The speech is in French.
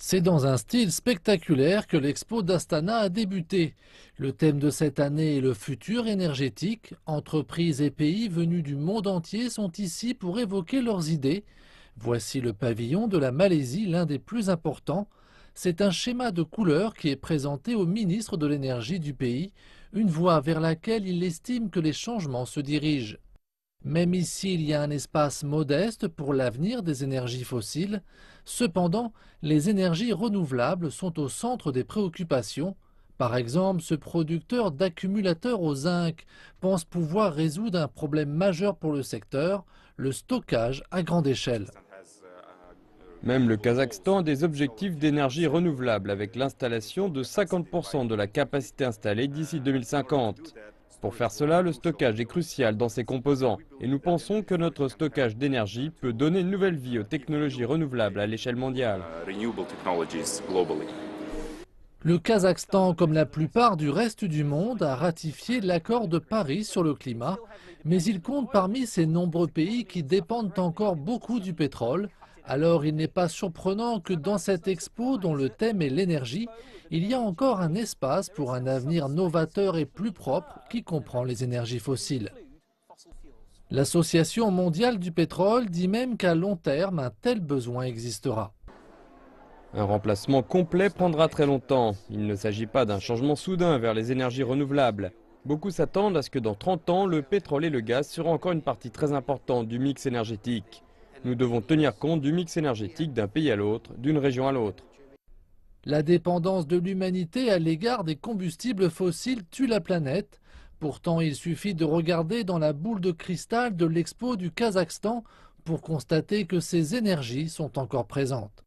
C'est dans un style spectaculaire que l'Expo d'Astana a débuté. Le thème de cette année est le futur énergétique. Entreprises et pays venus du monde entier sont ici pour évoquer leurs idées. Voici le pavillon de la Malaisie, l'un des plus importants. C'est un schéma de couleurs qui est présenté au ministre de l'énergie du pays, une voie vers laquelle il estime que les changements se dirigent. Même ici, il y a un espace modeste pour l'avenir des énergies fossiles. Cependant, les énergies renouvelables sont au centre des préoccupations. Par exemple, ce producteur d'accumulateurs au zinc pense pouvoir résoudre un problème majeur pour le secteur, le stockage à grande échelle. Même le Kazakhstan a des objectifs d'énergie renouvelable avec l'installation de 50% de la capacité installée d'ici 2050. Pour faire cela, le stockage est crucial dans ses composants et nous pensons que notre stockage d'énergie peut donner une nouvelle vie aux technologies renouvelables à l'échelle mondiale. Le Kazakhstan, comme la plupart du reste du monde, a ratifié l'accord de Paris sur le climat, mais il compte parmi ces nombreux pays qui dépendent encore beaucoup du pétrole. Alors il n'est pas surprenant que dans cette expo dont le thème est l'énergie, il y a encore un espace pour un avenir novateur et plus propre qui comprend les énergies fossiles. L'Association mondiale du pétrole dit même qu'à long terme, un tel besoin existera. Un remplacement complet prendra très longtemps. Il ne s'agit pas d'un changement soudain vers les énergies renouvelables. Beaucoup s'attendent à ce que dans 30 ans, le pétrole et le gaz seront encore une partie très importante du mix énergétique. Nous devons tenir compte du mix énergétique d'un pays à l'autre, d'une région à l'autre. La dépendance de l'humanité à l'égard des combustibles fossiles tue la planète. Pourtant, il suffit de regarder dans la boule de cristal de l'expo du Kazakhstan pour constater que ces énergies sont encore présentes.